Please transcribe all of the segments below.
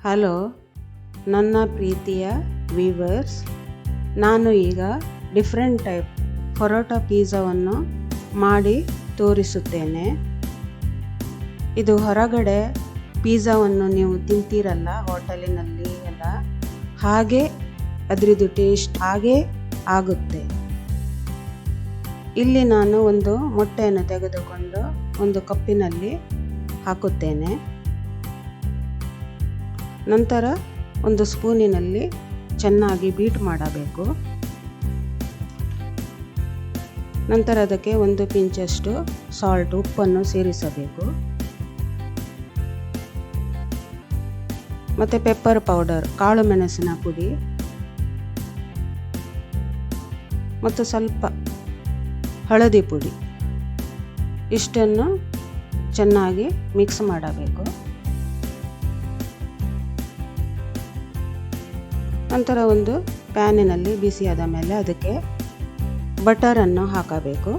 Hello ನನ್ನ ಪ್ರೀತಿಯ viewers, ನಾನು ಈಗ ಡಿಫ್ರೆಂಟ್ ಟೈಪ್ ಪರೋಟಾ ಪಿಜ್ಜಾವನ್ನು ಮಾಡಿ ತೋರಿಸುತ್ತೇನೆ. ಇದು ಹೊರಗಡೆ ಪಿಜ್ಜಾವನ್ನು ನೀವು ತಿಂತೀರಲ್ಲ ಹೋಟೆಲಿನಲ್ಲಿ ಎಲ್ಲ, ಹಾಗೆ ಅದರದ್ದು ಟೇಸ್ಟ್ ಹಾಗೇ ಆಗುತ್ತೆ. ಇಲ್ಲಿ ನಾನು ಒಂದು ಮೊಟ್ಟೆಯನ್ನು ತೆಗೆದುಕೊಂಡು ಒಂದು ಕಪ್ಪಿನಲ್ಲಿ ಹಾಕುತ್ತೇನೆ. ನಂತರ ಒಂದು ಸ್ಪೂನಿನಲ್ಲಿ ಚೆನ್ನಾಗಿ ಬೀಟ್ ಮಾಡಬೇಕು. ನಂತರ ಅದಕ್ಕೆ ಒಂದು ಪಿಂಚಷ್ಟು ಸಾಲ್ಟ್ ಉಪ್ಪನ್ನು ಸೇರಿಸಬೇಕು. ಮತ್ತು ಪೆಪ್ಪರ್ ಪೌಡರ್ ಕಾಳು ಮೆಣಸಿನ ಪುಡಿ ಮತ್ತು ಸ್ವಲ್ಪ ಹಳದಿ ಪುಡಿ ಇಷ್ಟನ್ನು ಚೆನ್ನಾಗಿ ಮಿಕ್ಸ್ ಮಾಡಬೇಕು. ನಂತರ ಒಂದು ಪ್ಯಾನಿನಲ್ಲಿ ಬಿಸಿಯಾದ ಮೇಲೆ ಅದಕ್ಕೆ ಬಟರನ್ನು ಹಾಕಬೇಕು.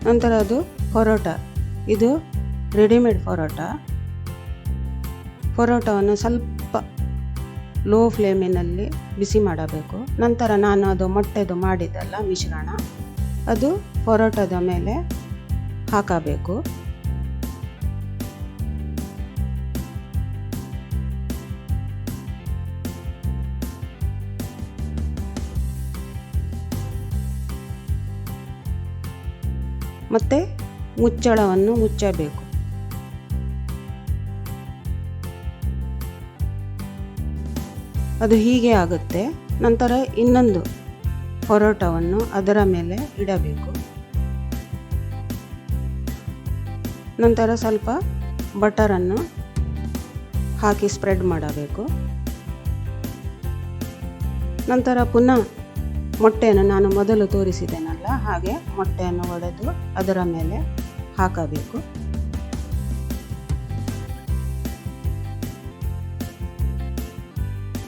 ನಂತರ ಅದು ಪರೋಟಾ, ಇದು ರೆಡಿಮೇಡ್ ಪರೋಟವನ್ನು ಸ್ವಲ್ಪ ಲೋ ಫ್ಲೇಮಿನಲ್ಲಿ ಬಿಸಿ ಮಾಡಬೇಕು. ನಂತರ ನಾನು ಅದು ಮೊಟ್ಟೆದು ಮಾಡಿದ್ದಲ್ಲ ಮಿಶ್ರಣ, ಅದು ಪರೋಟದ ಮೇಲೆ ಹಾಕಬೇಕು. ಮತ್ತು ಮುಚ್ಚಳವನ್ನು ಮುಚ್ಚಬೇಕು. ಅದು ಹೀಗೆ ಆಗುತ್ತೆ. ನಂತರ ಇನ್ನೊಂದು ಪರೋಟವನ್ನು ಅದರ ಮೇಲೆ ಇಡಬೇಕು. ನಂತರ ಸ್ವಲ್ಪ ಬಟರನ್ನು ಹಾಕಿ ಸ್ಪ್ರೆಡ್ ಮಾಡಬೇಕು. ನಂತರ ಪುನಃ ಮೊಟ್ಟೆಯನ್ನು ನಾನು ಮೊದಲು ತೋರಿಸಿದ್ದೇನಲ್ಲ ಹಾಗೆ ಮೊಟ್ಟೆಯನ್ನು ಒಡೆದು ಅದರ ಮೇಲೆ ಹಾಕಬೇಕು.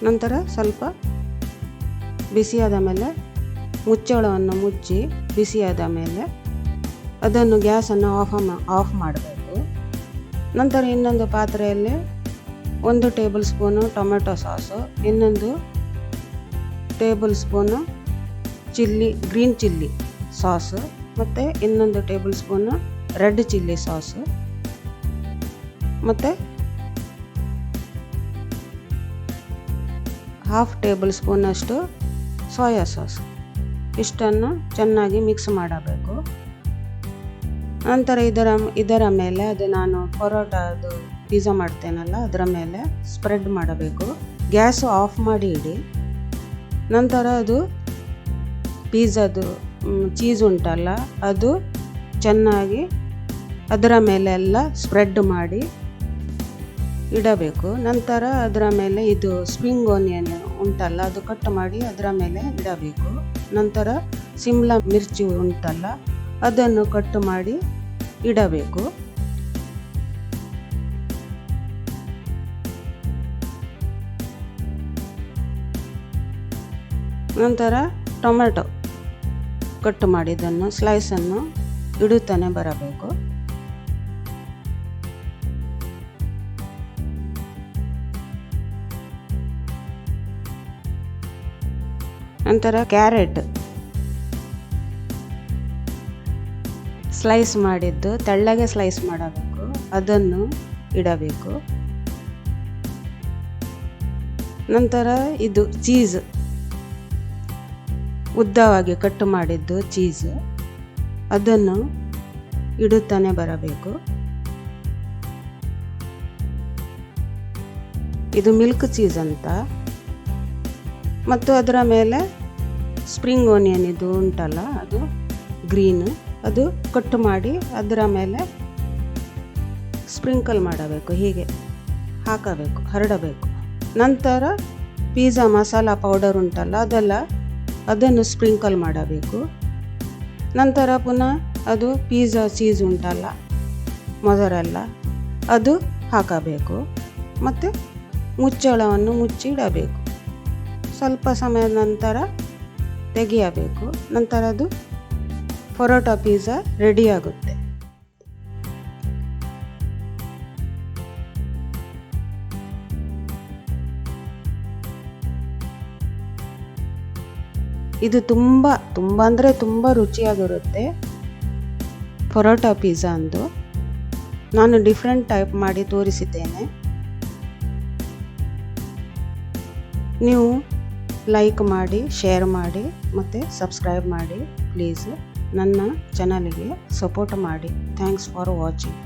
ನಂತರ ಸ್ವಲ್ಪ ಬಿಸಿಯಾದ ಮೇಲೆ ಮುಚ್ಚಳವನ್ನು ಮುಚ್ಚಿ ಬಿಸಿಯಾದ ಮೇಲೆ ಅದನ್ನು ಗ್ಯಾಸನ್ನು ಆಫ್ ಮಾಡಬೇಕು. ನಂತರ ಇನ್ನೊಂದು ಪಾತ್ರೆಯಲ್ಲಿ 1 ಟೇಬಲ್ ಸ್ಪೂನು ಟೊಮೆಟೊ ಸಾಸು, ಇನ್ನೊಂದು table spoon green chilli sauce ಮತ್ತು ಇನ್ನೊಂದು table spoon red chilli sauce ಮತ್ತು 1/2 ಟೇಬಲ್ ಸ್ಪೂನಷ್ಟು ಸೋಯಾ ಸಾಸ್ ಇಷ್ಟನ್ನು ಚೆನ್ನಾಗಿ ಮಿಕ್ಸ್ ಮಾಡಬೇಕು. ನಂತರ ಇದರ ಮೇಲೆ ಅದು ನಾನು ಪರೋಟಾದು ಪಿಜ್ಜಾ ಮಾಡ್ತೇನಲ್ಲ ಅದರ ಮೇಲೆ ಸ್ಪ್ರೆಡ್ ಮಾಡಬೇಕು. ಗ್ಯಾಸು ಆಫ್ ಮಾಡಿ ಇಡಿ. ನಂತರ ಅದು ಪಿಜ್ಜಾದು ಚೀಸ್ ಉಂಟಲ್ಲ ಅದು ಚೆನ್ನಾಗಿ ಅದರ ಮೇಲೆಲ್ಲ ಸ್ಪ್ರೆಡ್ ಮಾಡಿ ಇಡಬೇಕು. ನಂತರ ಅದರ ಮೇಲೆ ಇದು ಸ್ಪ್ರಿಂಗ್ ಆನಿಯನ್ ಉಂಟಲ್ಲ ಅದು ಕಟ್ ಮಾಡಿ ಅದರ ಮೇಲೆ ಇಡಬೇಕು. ನಂತರ ಶಿಮ್ಲಾ ಮಿರ್ಚಿ ಉಂಟಲ್ಲ ಅದನ್ನು ಕಟ್ ಮಾಡಿ ಇಡಬೇಕು. ನಂತರ ಟೊಮೆಟೊ ಕಟ್ ಮಾಡಿದ್ದನ್ನು ಸ್ಲೈಸನ್ನು ಇಡುತ್ತಾನೆ ಬರಬೇಕು. ನಂತರ ಕ್ಯಾರೆಟ್ ಸ್ಲೈಸ್ ಮಾಡಿದ್ದು ತೆಳ್ಳಗೆ ಸ್ಲೈಸ್ ಮಾಡಬೇಕು, ಅದನ್ನು ಇಡಬೇಕು. ನಂತರ ಇದು ಚೀಸ್ ಉದ್ದವಾಗಿ ಕಟ್ ಮಾಡಿದ್ದು ಚೀಸ್ ಅದನ್ನು ಇಡುತ್ತಾನೆ ಬರಬೇಕು. ಇದು ಮಿಲ್ಕ್ ಚೀಸ್ ಅಂತ. ಮತ್ತು ಅದರ ಮೇಲೆ ಸ್ಪ್ರಿಂಗ್ ಆನಿಯನ್ ಇದು ಉಂಟಲ್ಲ ಅದು ಗ್ರೀನ್, ಅದು ಕಟ್ ಮಾಡಿ ಅದರ ಮೇಲೆ ಸ್ಪ್ರಿಂಕಲ್ ಮಾಡಬೇಕು, ಹೀಗೆ ಹಾಕಬೇಕು, ಹರಡಬೇಕು. ನಂತರ ಪಿಜ್ಜಾ ಮಸಾಲ ಪೌಡರ್ ಉಂಟಲ್ಲ ಅದನ್ನು ಸ್ಪ್ರಿಂಕಲ್ ಮಾಡಬೇಕು. ನಂತರ ಪುನಃ ಅದು ಪಿಜ್ಜಾ ಚೀಸ್ ಉಂಟಲ್ಲ ಮೊಜರೆಲ್ಲ ಅದು ಹಾಕಬೇಕು ಮತ್ತು ಮುಚ್ಚಳವನ್ನು ಮುಚ್ಚಿಡಬೇಕು. ಸ್ವಲ್ಪ ಸಮಯದ ನಂತರ ತೆಗೆಯಬೇಕು. ನಂತರ ಅದು ಪರೋಟಾ ಪಿಜ್ಜಾ ರೆಡಿಯಾಗುತ್ತೆ. ಇದು ತುಂಬ ಅಂದರೆ ತುಂಬ ರುಚಿಯಾಗಿರುತ್ತೆ. ಪರೋಟ ಪಿಜ್ಜಾ ಅಂದು ನಾನು ಡಿಫ್ರೆಂಟ್ ಟೈಪ್ ಮಾಡಿ ತೋರಿಸಿದ್ದೇನೆ. ನೀವು ಲೈಕ್ ಮಾಡಿ, ಶೇರ್ ಮಾಡಿ ಮತ್ತು ಸಬ್ಸ್ಕ್ರೈಬ್ ಮಾಡಿ. ಪ್ಲೀಸ್ ನನ್ನ ಚಾನಲ್ಗೆ ಸಪೋರ್ಟ್ ಮಾಡಿ. Thanks for watching.